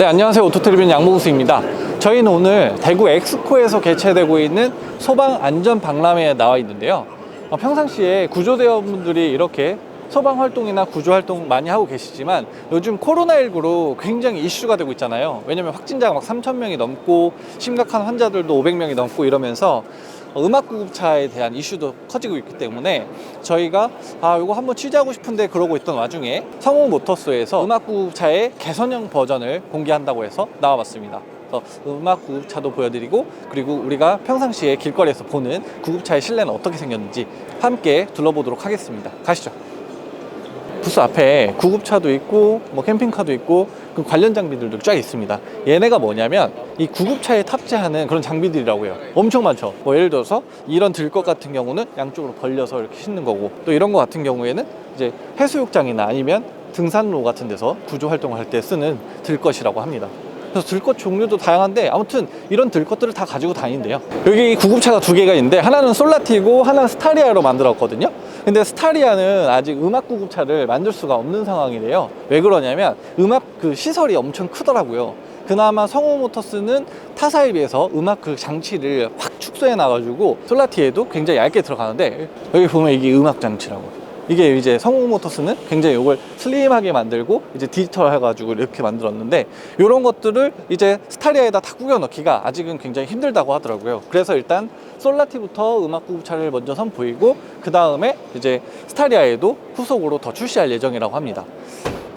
네, 안녕하세요. 오토트리뷰 양봉수입니다. 저희는 오늘 대구 엑스코에서 개최되고 있는 소방 안전 박람회에 나와 있는데요. 평상시에 구조대원분들이 이렇게 소방 활동이나 구조 활동 많이 하고 계시지만 요즘 코로나19로 굉장히 이슈가 되고 있잖아요. 왜냐면 확진자가 막 3,000명이 넘고 심각한 환자들도 500명이 넘고 이러면서 음압구급차에 대한 이슈도 커지고 있기 때문에 저희가 이거 한번 취재하고 싶은데 그러고 있던 와중에 성우모터스에서 음압구급차의 개선형 버전을 공개한다고 해서 나와봤습니다. 음압구급차도 보여드리고, 그리고 우리가 평상시에 길거리에서 보는 구급차의 실내는 어떻게 생겼는지 함께 둘러보도록 하겠습니다. 가시죠. 부스 앞에 구급차도 있고 캠핑카도 있고 그 관련 장비들도 쫙 있습니다. 얘네가 뭐냐면 이 구급차에 탑재하는 그런 장비들이라고 해요. 엄청 많죠. 예를 들어서 이런 들것 같은 경우는 양쪽으로 벌려서 이렇게 싣는 거고, 또 이런 거 같은 경우에는 이제 해수욕장이나 아니면 등산로 같은 데서 구조 활동을 할 때 쓰는 들것이라고 합니다. 그래서 들것 종류도 다양한데 아무튼 이런 들것들을 다 가지고 다니는데요. 여기 구급차가 두 개가 있는데 하나는 솔라티고 하나는 스타리아로 만들었거든요. 근데 스타리아는 아직 음압구급차를 만들 수가 없는 상황이래요. 왜 그러냐면 음압 그 시설이 엄청 크더라고요. 그나마 성우모터스는 타사에 비해서 음압 그 장치를 확 축소해 놔가지고 솔라티에도 굉장히 얇게 들어가는데, 여기 보면 이게 음압 장치라고. 이게 이제 성우모터스는 굉장히 이걸 슬림하게 만들고 이제 디지털 해가지고 이렇게 만들었는데, 이런 것들을 이제 스타리아에다 다 꾸겨 넣기가 아직은 굉장히 힘들다고 하더라고요. 그래서 일단 솔라티부터 음압구급차를 먼저 선보이고 그 다음에 이제 스타리아에도 후속으로 더 출시할 예정이라고 합니다.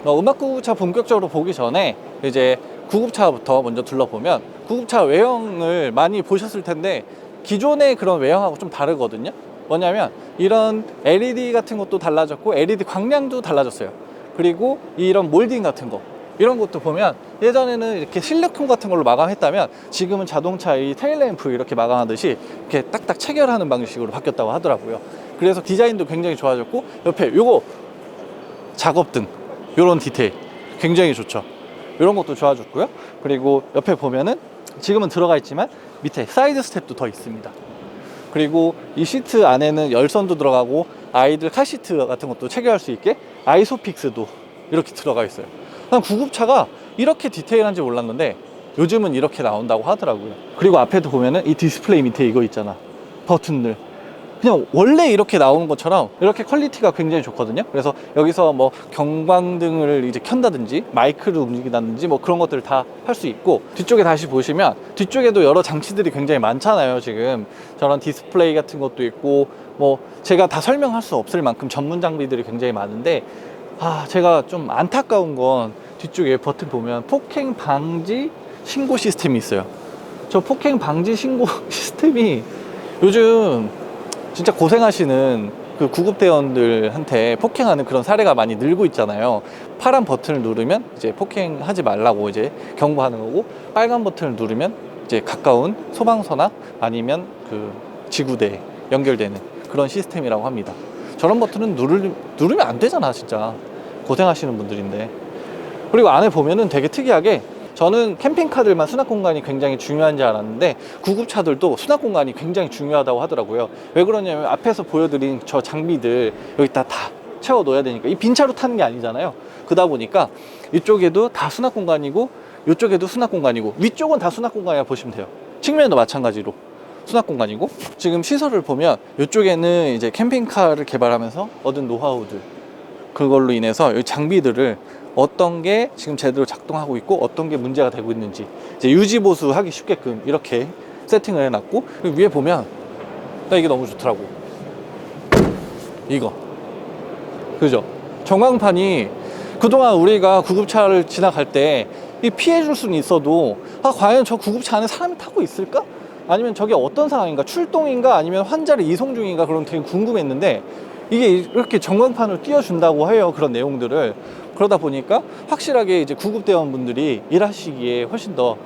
음압구급차 본격적으로 보기 전에 이제 구급차부터 먼저 둘러보면, 구급차 외형을 많이 보셨을 텐데 기존의 그런 외형하고 좀 다르거든요. 뭐냐면 이런 LED 같은 것도 달라졌고 LED 광량도 달라졌어요. 그리고 이런 몰딩 같은 거, 이런 것도 보면 예전에는 이렇게 실리콘 같은 걸로 마감했다면 지금은 자동차 이 테일램프 이렇게 마감하듯이 이렇게 딱딱 체결하는 방식으로 바뀌었다고 하더라고요. 그래서 디자인도 굉장히 좋아졌고, 옆에 요거 작업등 요런 디테일 굉장히 좋죠. 이런 것도 좋아졌고요. 그리고 옆에 보면은 지금은 들어가 있지만 밑에 사이드 스텝도 더 있습니다. 그리고 이 시트 안에는 열선도 들어가고 아이들 카시트 같은 것도 체결할 수 있게 아이소픽스도 이렇게 들어가 있어요. 난 구급차가 이렇게 디테일한지 몰랐는데 요즘은 이렇게 나온다고 하더라고요. 그리고 앞에도 보면은 이 디스플레이 밑에 이거 있잖아, 버튼들. 그냥 원래 이렇게 나오는 것처럼 이렇게 퀄리티가 굉장히 좋거든요. 그래서 여기서 뭐 경광등을 이제 켠다든지 마이크를 움직이다든지 뭐 그런 것들을 다 할 수 있고, 뒤쪽에 다시 보시면 뒤쪽에도 여러 장치들이 굉장히 많잖아요. 지금 저런 디스플레이 같은 것도 있고 뭐 제가 다 설명할 수 없을 만큼 전문 장비들이 굉장히 많은데, 제가 좀 안타까운 건 뒤쪽에 버튼 보면 폭행 방지 신고 시스템이 있어요. 저 폭행 방지 신고 시스템이 요즘 진짜 고생하시는 그 구급대원들한테 폭행하는 그런 사례가 많이 늘고 있잖아요. 파란 버튼을 누르면 이제 폭행하지 말라고 이제 경고하는 거고, 빨간 버튼을 누르면 이제 가까운 소방서나 아니면 그 지구대에 연결되는 그런 시스템이라고 합니다. 저런 버튼은 누르면 안 되잖아, 진짜. 고생하시는 분들인데. 그리고 안에 보면은 되게 특이하게, 저는 캠핑카들만 수납 공간이 굉장히 중요한지 알았는데 구급차들도 수납 공간이 굉장히 중요하다고 하더라고요. 왜 그러냐면 앞에서 보여드린 저 장비들 여기다 다 채워 넣어야 되니까, 이 빈차로 타는 게 아니잖아요. 그러다 보니까 이쪽에도 다 수납 공간이고 이쪽에도 수납 공간이고, 위쪽은 다 수납 공간이라 보시면 돼요. 측면도 마찬가지로 수납 공간이고, 지금 시설을 보면 이쪽에는 이제 캠핑카를 개발하면서 얻은 노하우들, 그걸로 인해서 이 장비들을 어떤 게 지금 제대로 작동하고 있고 어떤 게 문제가 되고 있는지 이제 유지 보수하기 쉽게끔 이렇게 세팅을 해놨고, 그리고 위에 보면 나 이게 너무 좋더라고. 이거 그죠? 전광판이 그동안 우리가 구급차를 지나갈 때 이 피해줄 수는 있어도 과연 저 구급차 안에 사람이 타고 있을까? 아니면 저게 어떤 상황인가? 출동인가? 아니면 환자를 이송 중인가? 그런 되게 궁금했는데 이게 이렇게 전광판을 띄워준다고 해요. 그런 내용들을. 그러다 보니까 확실하게 이제 구급대원분들이 일하시기에 훨씬 더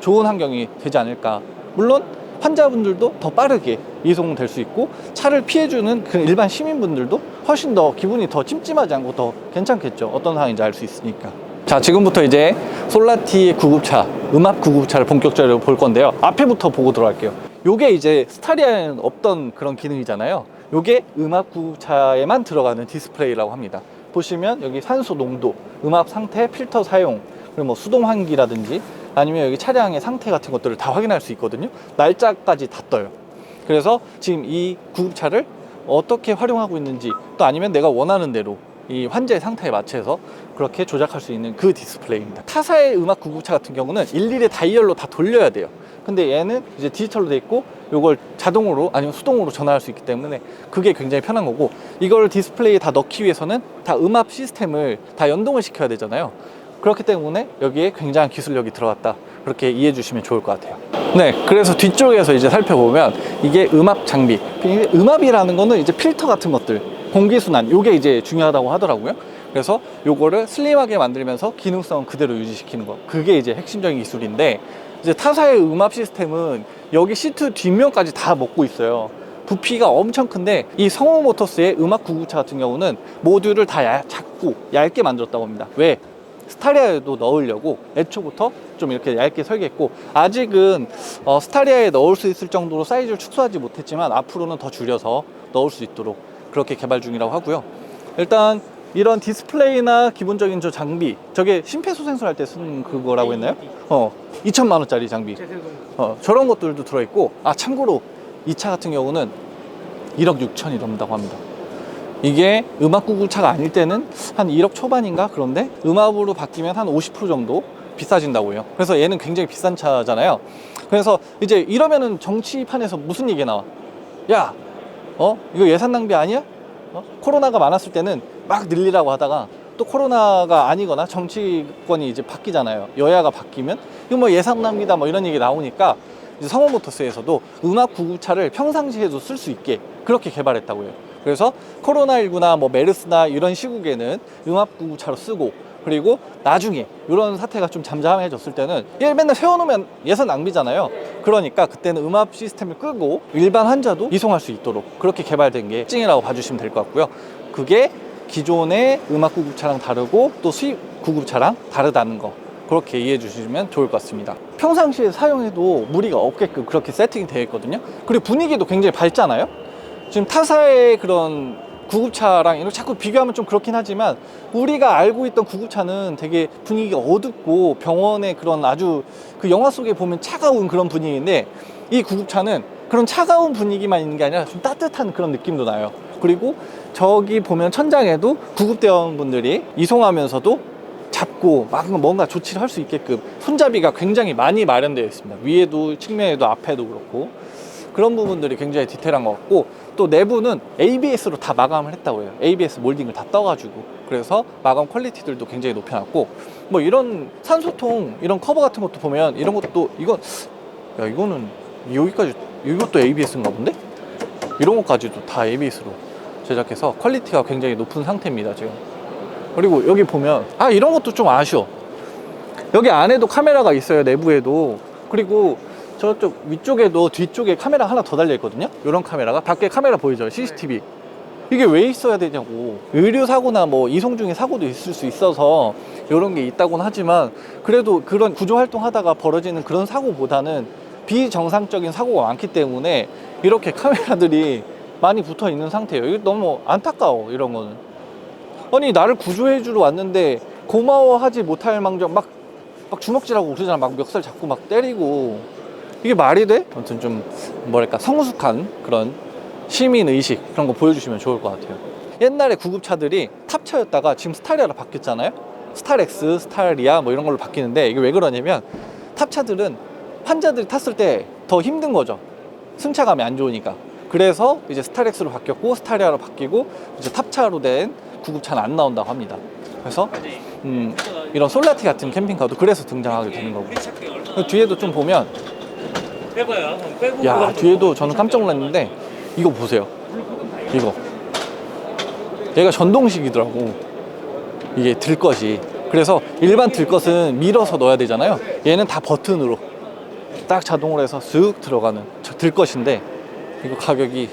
좋은 환경이 되지 않을까. 물론 환자분들도 더 빠르게 이송될 수 있고, 차를 피해주는 그 일반 시민분들도 훨씬 더 기분이 더 찜찜하지 않고 더 괜찮겠죠. 어떤 상황인지 알 수 있으니까. 자, 지금부터 이제 솔라티의 구급차, 음압 구급차를 본격적으로 볼 건데요. 앞에부터 보고 들어갈게요. 요게 이제 스타리아에는 없던 그런 기능이잖아요. 요게 음압 구급차에만 들어가는 디스플레이라고 합니다. 보시면 여기 산소 농도, 음압 상태, 필터 사용, 그리고 뭐 수동 환기라든지 아니면 여기 차량의 상태 같은 것들을 다 확인할 수 있거든요. 날짜까지 다 떠요. 그래서 지금 이 구급차를 어떻게 활용하고 있는지, 또 아니면 내가 원하는 대로 이 환자의 상태에 맞춰서 그렇게 조작할 수 있는 그 디스플레이입니다. 타사의 음악 구급차 같은 경우는 일일이 다이얼로 다 돌려야 돼요. 근데 얘는 이제 디지털로 돼 있고 이걸 자동으로 아니면 수동으로 전환할 수 있기 때문에 그게 굉장히 편한 거고, 이걸 디스플레이에 다 넣기 위해서는 다 음압 시스템을 다 연동을 시켜야 되잖아요. 그렇기 때문에 여기에 굉장한 기술력이 들어갔다, 그렇게 이해해 주시면 좋을 것 같아요. 네, 그래서 뒤쪽에서 이제 살펴보면 이게 음압 장비, 음압이라는 거는 이제 필터 같은 것들, 공기순환, 요게 이제 중요하다고 하더라고요. 그래서 요거를 슬림하게 만들면서 기능성은 그대로 유지시키는 거, 그게 이제 핵심적인 기술인데, 이제 타사의 음압 시스템은 여기 시트 뒷면까지 다 먹고 있어요. 부피가 엄청 큰데, 이 성우 모터스의 음악 구급차 같은 경우는 모듈을 다 작고 얇게 만들었다고 합니다. 왜? 스타리아에도 넣으려고 애초부터 좀 이렇게 얇게 설계했고, 아직은 스타리아에 넣을 수 있을 정도로 사이즈를 축소하지 못했지만 앞으로는 더 줄여서 넣을 수 있도록 그렇게 개발 중이라고 하고요. 일단 이런 디스플레이나 기본적인 저 장비, 저게 심폐소생술 할 때 쓰는 그거라고 했나요? 2천만 원짜리 장비, 저런 것들도 들어있고, 참고로 이 차 같은 경우는 1억 6천이 넘는다고 합니다. 이게 음압 구급차가 아닐 때는 한 1억 초반인가? 그런데 음압으로 바뀌면 한 50% 정도 비싸진다고 해요. 그래서 얘는 굉장히 비싼 차잖아요. 그래서 이제 이러면은 정치판에서 무슨 얘기 나와? 야, 이거 예산 낭비 아니야? 코로나가 많았을 때는 막 늘리라고 하다가 또 코로나가 아니거나 정치권이 이제 바뀌잖아요. 여야가 바뀌면 이거 뭐 예산 낭비다 뭐 이런 얘기 나오니까, 이제 성원모터스에서도 음압 구급차를 평상시에도 쓸 수 있게 그렇게 개발했다고 해요. 그래서 코로나19나 뭐 메르스나 이런 시국에는 음압 구급차로 쓰고, 그리고 나중에 이런 사태가 좀 잠잠해졌을 때는 얘 맨날 세워놓으면 예산 낭비잖아요. 그러니까 그때는 음압 시스템을 끄고 일반 환자도 이송할 수 있도록 그렇게 개발된 게 찡이라고 봐주시면 될 것 같고요. 그게 기존의 음압 구급차랑 다르고 또 수입 구급차랑 다르다는 거, 그렇게 이해해 주시면 좋을 것 같습니다. 평상시에 사용해도 무리가 없게끔 그렇게 세팅이 되어 있거든요. 그리고 분위기도 굉장히 밝잖아요. 지금 타사의 그런 구급차랑 이렇게 자꾸 비교하면 좀 그렇긴 하지만, 우리가 알고 있던 구급차는 되게 분위기가 어둡고 병원의 그런 아주 그 영화 속에 보면 차가운 그런 분위기인데, 이 구급차는 그런 차가운 분위기만 있는 게 아니라 좀 따뜻한 그런 느낌도 나요. 그리고 저기 보면 천장에도 구급대원분들이 이송하면서도 잡고 막 뭔가 조치를 할 수 있게끔 손잡이가 굉장히 많이 마련되어 있습니다. 위에도 측면에도 앞에도 그렇고, 그런 부분들이 굉장히 디테일한 것 같고, 또 내부는 ABS로 다 마감을 했다고 해요. ABS 몰딩을 다 떠가지고, 그래서 마감 퀄리티들도 굉장히 높여놨고, 뭐 이런 산소통 이런 커버 같은 것도 보면 이런 것도 이거는 여기까지, 이것도 ABS인가 본데? 이런 것까지도 다 ABS로 제작해서 퀄리티가 굉장히 높은 상태입니다 지금. 그리고 여기 보면 이런 것도 좀 아쉬워. 여기 안에도 카메라가 있어요, 내부에도. 그리고 저쪽 위쪽에도 뒤쪽에 카메라 하나 더 달려 있거든요. 이런 카메라가, 밖에 카메라 보이죠? CCTV. 이게 왜 있어야 되냐고. 의료 사고나 뭐 이송 중에 사고도 있을 수 있어서 이런 게 있다고는 하지만, 그래도 그런 구조 활동하다가 벌어지는 그런 사고보다는 비정상적인 사고가 많기 때문에 이렇게 카메라들이 많이 붙어 있는 상태예요. 이거 너무 안타까워, 이런 거는. 아니, 나를 구조해 주러 왔는데 고마워하지 못할 망정 막 주먹질하고 그러잖아. 막 멱살 잡고 막 때리고. 이게 말이 돼? 아무튼 좀 뭐랄까, 성숙한 그런 시민의식, 그런 거 보여주시면 좋을 것 같아요. 옛날에 구급차들이 탑차였다가 지금 스타리아로 바뀌었잖아요. 스타렉스, 스타리아 뭐 이런 걸로 바뀌는데, 이게 왜 그러냐면 탑차들은 환자들이 탔을 때 더 힘든 거죠. 승차감이 안 좋으니까. 그래서 이제 스타렉스로 바뀌었고, 스타리아로 바뀌고, 이제 탑차로 된 구급차는 안 나온다고 합니다. 그래서 이런 솔라티 같은 캠핑카도 그래서 등장하게 되는 거고. 뒤에도 좀 보면, 야, 뒤에도 저는 깜짝 놀랐는데 이거 보세요. 이거 얘가 전동식이더라고, 이게 들것이. 그래서 일반 들것은 밀어서 넣어야 되잖아요. 얘는 다 버튼으로 딱 자동으로 해서 쓱 들어가는 들것인데, 이거 가격이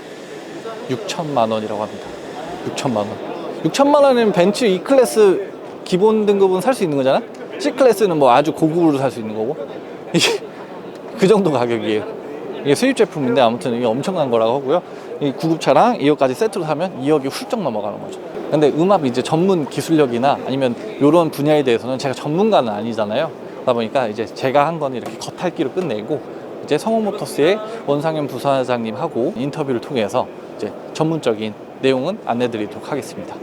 6천만 원이라고 합니다. 6천만 원. 6천만 원이면 벤츠 E클래스 기본 등급은 살 수 있는 거잖아. C클래스는 뭐 아주 고급으로 살 수 있는 거고, 이게 그 정도 가격이에요. 이게 수입 제품인데 아무튼 이게 엄청난 거라고 하고요. 이 구급차랑 2억까지 세트로 사면 2억이 훌쩍 넘어가는 거죠. 근데 음압 이제 전문 기술력이나 아니면 이런 분야에 대해서는 제가 전문가는 아니잖아요. 그러다 보니까 이제 제가 한 건 이렇게 겉핥기로 끝내고 이제 성우모터스의 원상현 부사장님하고 인터뷰를 통해서 이제 전문적인 내용은 안내드리도록 하겠습니다.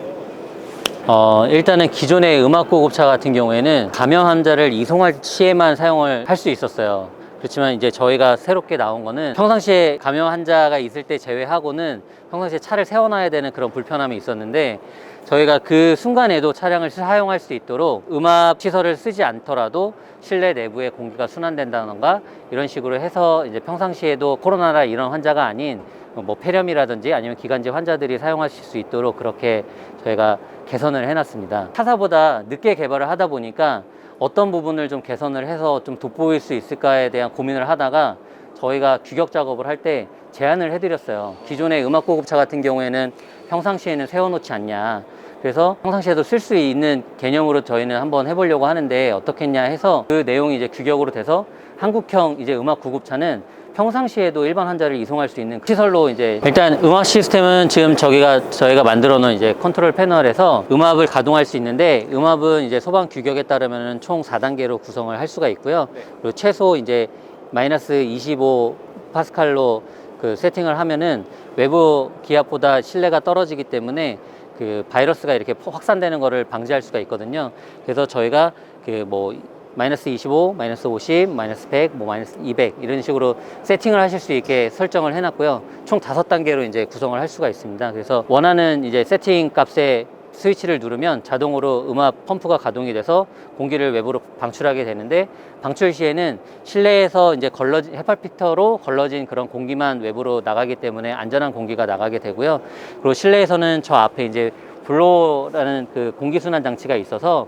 일단은 기존의 음압고급차 같은 경우에는 감염 환자를 이송할 시에만 사용을 할 수 있었어요. 그렇지만 이제 저희가 새롭게 나온 거는 평상시에 감염 환자가 있을 때 제외하고는 평상시에 차를 세워놔야 되는 그런 불편함이 있었는데, 저희가 그 순간에도 차량을 사용할 수 있도록 음압 시설을 쓰지 않더라도 실내 내부에 공기가 순환된다던가 이런 식으로 해서 이제 평상시에도 코로나나 이런 환자가 아닌 뭐 폐렴이라든지 아니면 기관지 환자들이 사용하실 수 있도록 그렇게 저희가 개선을 해놨습니다. 타사보다 늦게 개발을 하다 보니까 어떤 부분을 좀 개선을 해서 좀 돋보일 수 있을까에 대한 고민을 하다가 저희가 규격 작업을 할 때 제안을 해드렸어요. 기존의 음압고급차 같은 경우에는 평상시에는 세워놓지 않냐, 그래서 평상시에도 쓸 수 있는 개념으로 저희는 한번 해보려고 하는데 어떻겠냐 해서 그 내용이 이제 규격으로 돼서 한국형 이제 음압구급차는 평상시에도 일반 환자를 이송할 수 있는 시설로, 이제 일단 음압 시스템은 지금 저희가 만들어 놓은 이제 컨트롤 패널에서 음압을 가동할 수 있는데, 음압은 이제 소방 규격에 따르면 총 4단계로 구성을 할 수가 있고요. 그리고 최소 이제 마이너스 25 파스칼로 그 세팅을 하면은 외부 기압보다 실내가 떨어지기 때문에 그 바이러스가 이렇게 확산되는 거를 방지할 수가 있거든요. 그래서 저희가 그 뭐 마이너스 25, 마이너스 50, 마이너스 100, 뭐 마이너스 200 이런 식으로 세팅을 하실 수 있게 설정을 해놨고요. 총 5단계로 이제 구성을 할 수가 있습니다. 그래서 원하는 이제 세팅 값에 스위치를 누르면 자동으로 음압 펌프가 가동이 돼서 공기를 외부로 방출하게 되는데, 방출 시에는 실내에서 이제 헤파 필터로 걸러진 그런 공기만 외부로 나가기 때문에 안전한 공기가 나가게 되고요. 그리고 실내에서는 저 앞에 이제 블로어라는 그 공기순환 장치가 있어서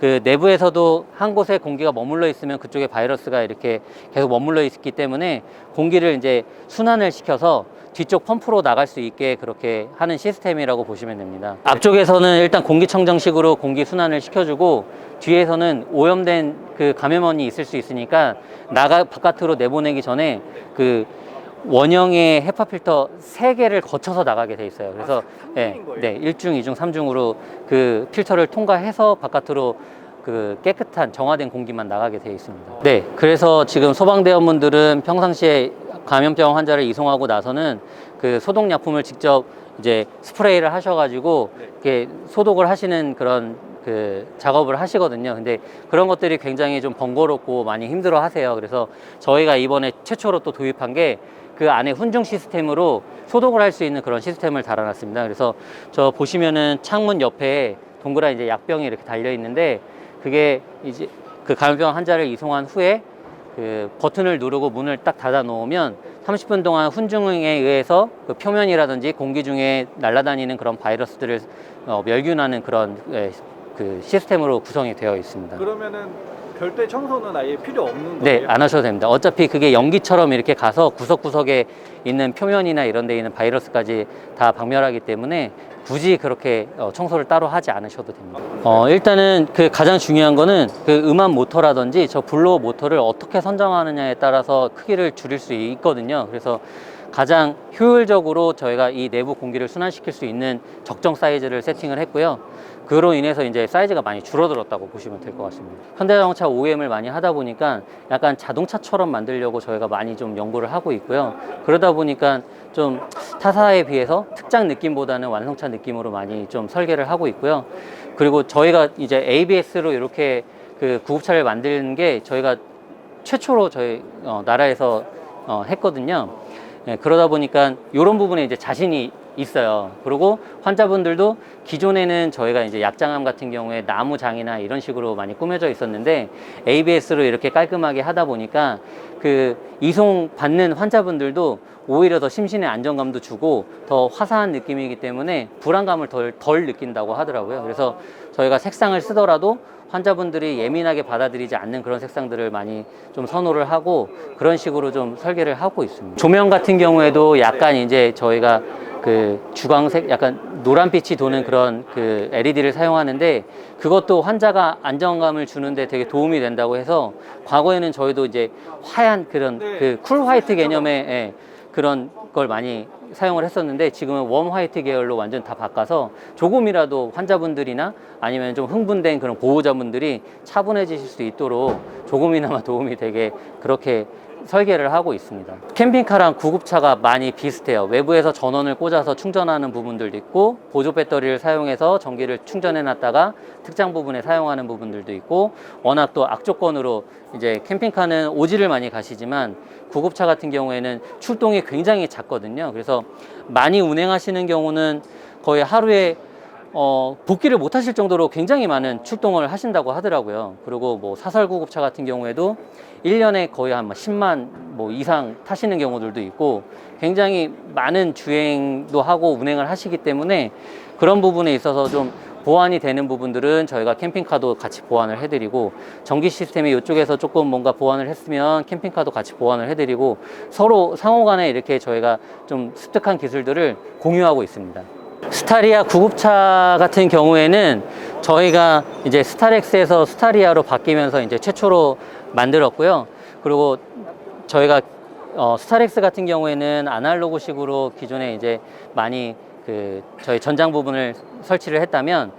그 내부에서도 한 곳에 공기가 머물러 있으면 그쪽에 바이러스가 이렇게 계속 머물러 있기 때문에 공기를 이제 순환을 시켜서 뒤쪽 펌프로 나갈 수 있게 그렇게 하는 시스템이라고 보시면 됩니다. 앞쪽에서는 일단 공기청정식으로 공기 순환을 시켜주고, 뒤에서는 오염된 그 감염원이 있을 수 있으니까 바깥으로 내보내기 전에 그 원형의 헤파 필터 3개를 거쳐서 나가게 돼 있어요. 그래서 네, 1중, 2중, 3중으로 그 필터를 통과해서 바깥으로 그 깨끗한 정화된 공기만 나가게 되어 있습니다. 네, 그래서 지금 소방대원분들은 평상시에 감염병 환자를 이송하고 나서는 그 소독약품을 직접 이제 스프레이를 하셔가지고 이렇게 소독을 하시는 그런 그 작업을 하시거든요. 근데 그런 것들이 굉장히 좀 번거롭고 많이 힘들어 하세요. 그래서 저희가 이번에 최초로 또 도입한 게 그 안에 훈중 시스템으로 소독을 할 수 있는 그런 시스템을 달아놨습니다. 그래서 저 보시면은 창문 옆에 동그란 이제 약병이 이렇게 달려 있는데, 그게 이제 그 감염병 환자를 이송한 후에 그 버튼을 누르고 문을 딱 닫아 놓으면 30분 동안 훈중에 의해서 그 표면이라든지 공기 중에 날아다니는 그런 바이러스들을 멸균하는 그런 그 시스템으로 구성이 되어 있습니다. 그러면은 별도의 청소는 아예 필요 없는 거예요? 네, 안 하셔도 됩니다. 어차피 그게 연기처럼 이렇게 가서 구석구석에 있는 표면이나 이런 데 있는 바이러스까지 다 박멸하기 때문에 굳이 그렇게 청소를 따로 하지 않으셔도 됩니다. 일단은 그 가장 중요한 거는 그 음압 모터라든지 저 블로어 모터를 어떻게 선정하느냐에 따라서 크기를 줄일 수 있거든요. 그래서 가장 효율적으로 저희가 이 내부 공기를 순환시킬 수 있는 적정 사이즈를 세팅을 했고요. 그로 인해서 이제 사이즈가 많이 줄어들었다고 보시면 될 것 같습니다. 현대자동차 OEM을 많이 하다 보니까 약간 자동차처럼 만들려고 저희가 많이 좀 연구를 하고 있고요. 그러다 보니까 좀 타사에 비해서 특장 느낌보다는 완성차 느낌으로 많이 좀 설계를 하고 있고요. 그리고 저희가 이제 ABS로 이렇게 그 구급차를 만드는 게 저희가 최초로 저희 나라에서 했거든요. 예, 그러다 보니까 이런 부분에 이제 자신이 있어요. 그리고 환자분들도 기존에는 저희가 이제 약장암 같은 경우에 나무장이나 이런 식으로 많이 꾸며져 있었는데, ABS로 이렇게 깔끔하게 하다 보니까 그 이송 받는 환자분들도 오히려 더 심신의 안정감도 주고 더 화사한 느낌이기 때문에 불안감을 덜 느낀다고 하더라고요. 그래서 저희가 색상을 쓰더라도 환자분들이 예민하게 받아들이지 않는 그런 색상들을 많이 좀 선호를 하고 그런 식으로 좀 설계를 하고 있습니다. 조명 같은 경우에도 약간 이제 저희가 그 주광색 약간 노란빛이 도는 그런 그 LED를 사용하는데, 그것도 환자가 안정감을 주는데 되게 도움이 된다고 해서 과거에는 저희도 이제 하얀 그런 그 쿨 화이트 개념의 그런 걸 많이 사용을 했었는데, 지금은 웜 화이트 계열로 완전 다 바꿔서 조금이라도 환자분들이나 아니면 좀 흥분된 그런 보호자분들이 차분해지실 수 있도록 조금이나마 도움이 되게 그렇게 설계를 하고 있습니다. 캠핑카랑 구급차가 많이 비슷해요. 외부에서 전원을 꽂아서 충전하는 부분들도 있고, 보조 배터리를 사용해서 전기를 충전해 놨다가 특장 부분에 사용하는 부분들도 있고, 워낙 또 악조건으로 이제 캠핑카는 오지를 많이 가시지만 구급차 같은 경우에는 출동이 굉장히 작거든요. 그래서 많이 운행하시는 경우는 거의 하루에 복귀를 못 하실 정도로 굉장히 많은 출동을 하신다고 하더라고요. 그리고 뭐 사설 구급차 같은 경우에도 1년에 거의 한 10만 뭐 이상 타시는 경우들도 있고, 굉장히 많은 주행도 하고 운행을 하시기 때문에 그런 부분에 있어서 좀 보완이 되는 부분들은 저희가 캠핑카도 같이 보완을 해드리고, 전기 시스템이 이쪽에서 조금 뭔가 보완을 했으면 캠핑카도 같이 보완을 해드리고, 서로 상호 간에 이렇게 저희가 좀 습득한 기술들을 공유하고 있습니다. 스타리아 구급차 같은 경우에는 저희가 이제 스타렉스에서 스타리아로 바뀌면서 이제 최초로 만들었고요. 그리고 저희가 스타렉스 같은 경우에는 아날로그식으로 기존에 이제 많이 그 저희 전장 부분을 설치를 했다면,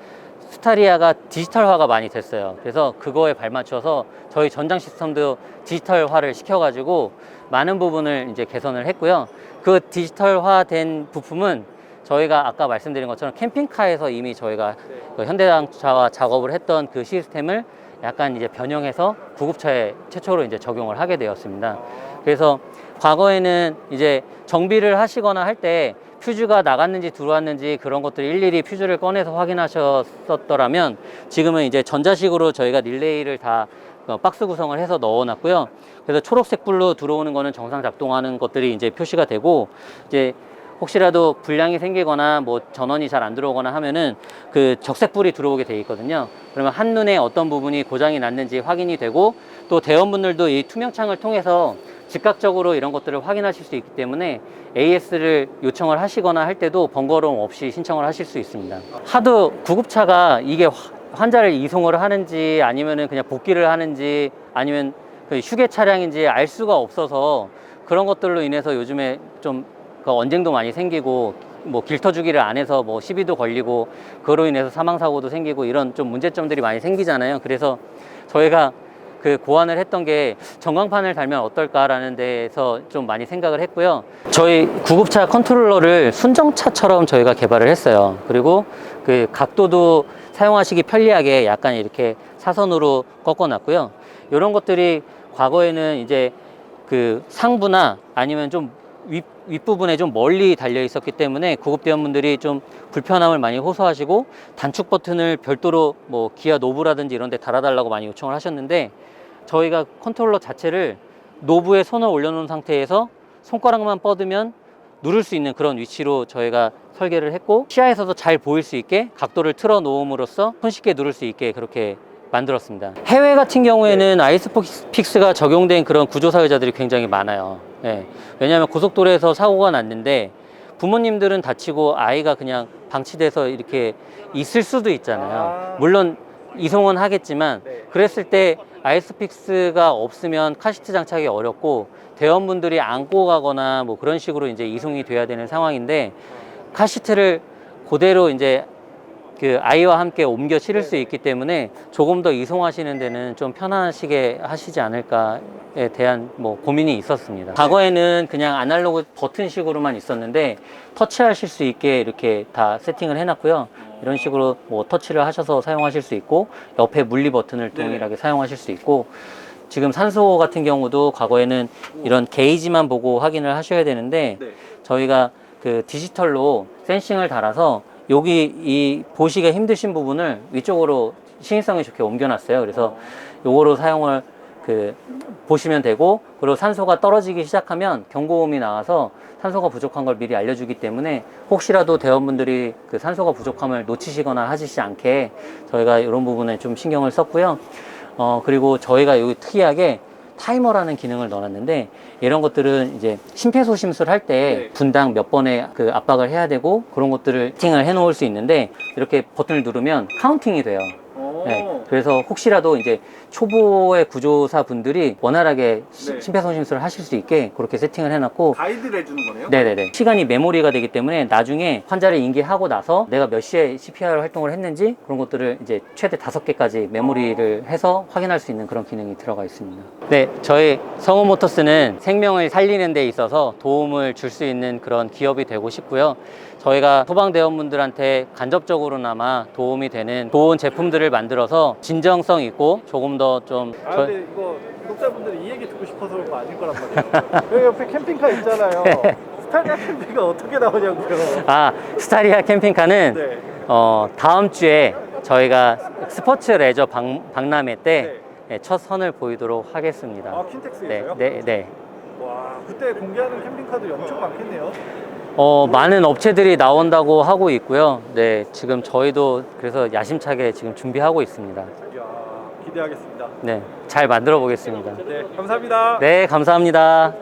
스타리아가 디지털화가 많이 됐어요. 그래서 그거에 발맞춰서 저희 전장 시스템도 디지털화를 시켜가지고 많은 부분을 이제 개선을 했고요. 그 디지털화된 부품은 저희가 아까 말씀드린 것처럼 캠핑카에서 이미 저희가 그 현대자동차와 작업을 했던 그 시스템을 약간 이제 변형해서 구급차에 최초로 이제 적용을 하게 되었습니다. 그래서 과거에는 이제 정비를 하시거나 할 때 퓨즈가 나갔는지 들어왔는지 그런 것들 일일이 퓨즈를 꺼내서 확인하셨었더라면, 지금은 이제 전자식으로 저희가 릴레이를 다 박스 구성을 해서 넣어놨고요. 그래서 초록색 불로 들어오는 거는 정상 작동하는 것들이 이제 표시가 되고, 이제 혹시라도 불량이 생기거나 뭐 전원이 잘 안 들어오거나 하면은 그 적색불이 들어오게 돼 있거든요. 그러면 한눈에 어떤 부분이 고장이 났는지 확인이 되고, 또 대원분들도 이 투명창을 통해서 즉각적으로 이런 것들을 확인하실 수 있기 때문에 AS를 요청을 하시거나 할 때도 번거로움 없이 신청을 하실 수 있습니다. 하도 구급차가 이게 환자를 이송을 하는지 아니면은 그냥 복귀를 하는지 아니면 그 휴게 차량인지 알 수가 없어서, 그런 것들로 인해서 요즘에 좀 그 언쟁도 많이 생기고, 뭐 길터주기를 안 해서 뭐 시비도 걸리고, 그로 인해서 사망사고도 생기고, 이런 좀 문제점들이 많이 생기잖아요. 그래서 저희가 그 고안을 했던 게 전광판을 달면 어떨까라는 데에서 좀 많이 생각을 했고요. 저희 구급차 컨트롤러를 순정차처럼 저희가 개발을 했어요. 그리고 그 각도도 사용하시기 편리하게 약간 이렇게 사선으로 꺾어놨고요. 이런 것들이 과거에는 이제 그 상부나 아니면 좀 윗부분에 좀 멀리 달려 있었기 때문에 구급대원분들이 좀 불편함을 많이 호소하시고, 단축 버튼을 별도로 뭐 기아 노브라든지 이런 데 달아달라고 많이 요청을 하셨는데, 저희가 컨트롤러 자체를 노브에 손을 올려놓은 상태에서 손가락만 뻗으면 누를 수 있는 그런 위치로 저희가 설계를 했고, 시야에서도 잘 보일 수 있게 각도를 틀어 놓음으로써 손쉽게 누를 수 있게 그렇게 만들었습니다. 해외 같은 경우에는 아이스픽스가 적용된 그런 구조 사유자들이 굉장히 많아요. 네. 왜냐하면 고속도로에서 사고가 났는데 부모님들은 다치고 아이가 그냥 방치돼서 이렇게 있을 수도 있잖아요. 물론 이송은 하겠지만, 그랬을 때 아이스픽스가 없으면 카시트 장착이 어렵고 대원분들이 안고 가거나 뭐 그런 식으로 이제 이송이 돼야 되는 상황인데, 카시트를 그대로 이제 그 아이와 함께 옮겨 실을 수 있기 때문에 조금 더 이송하시는 데는 좀 편하시게 하시지 않을까에 대한 뭐 고민이 있었습니다. 과거에는 그냥 아날로그 버튼식으로만 있었는데 터치하실 수 있게 이렇게 다 세팅을 해놨고요. 이런 식으로 뭐 터치를 하셔서 사용하실 수 있고, 옆에 물리 버튼을 동일하게 사용하실 수 있고, 지금 산소 같은 경우도 과거에는 이런 게이지만 보고 확인을 하셔야 되는데, 저희가 그 디지털로 센싱을 달아서 여기 이 보시기가 힘드신 부분을 위쪽으로 시인성이 좋게 옮겨놨어요. 그래서 요거로 사용을 보시면 되고, 그리고 산소가 떨어지기 시작하면 경고음이 나와서 산소가 부족한 걸 미리 알려주기 때문에 혹시라도 대원분들이 그 산소가 부족함을 놓치시거나 하시지 않게 저희가 이런 부분에 좀 신경을 썼고요. 그리고 저희가 여기 특이하게 타이머라는 기능을 넣어놨는데, 이런 것들은 이제 심폐소심술 할 때 네. 분당 몇 번의 그 압박을 해야 되고 그런 것들을 세팅을 해 놓을 수 있는데, 이렇게 버튼을 누르면 카운팅이 돼요. 네, 그래서 혹시라도 이제 초보의 구조사 분들이 원활하게 네. 심폐소심술을 하실 수 있게 그렇게 세팅을 해놨고, 가이드를 해주는 거네요? 네네네. 시간이 메모리가 되기 때문에 나중에 환자를 인계하고 나서 내가 몇 시에 CPR 활동을 했는지 그런 것들을 이제 최대 5개까지 메모리를 해서 확인할 수 있는 그런 기능이 들어가 있습니다. 네, 저희 성우모터스는 생명을 살리는 데 있어서 도움을 줄 수 있는 그런 기업이 되고 싶고요. 저희가 소방대원분들한테 간접적으로나마 도움이 되는 좋은 제품들을 만들어서 진정성 있고 조금 더 좀 근데 이거 구독자분들이 이 얘기 듣고 싶어서 그런 거 아닐 거란 말이에요. 여기 옆에 캠핑카 있잖아요. 스타리아 캠핑카 어떻게 나오냐고요. 스타리아 캠핑카는 네. 다음 주에 저희가 스포츠 레저 박람회 때 첫 선을 보이도록 하겠습니다. 킨텍스에서요? 네. 와, 그때 공개하는 캠핑카들이 엄청 많겠네요. 많은 업체들이 나온다고 하고 있고요. 네, 지금 저희도 그래서 야심차게 지금 준비하고 있습니다. 이야, 기대하겠습니다. 네, 잘 만들어 보겠습니다. 네, 감사합니다. 네, 감사합니다.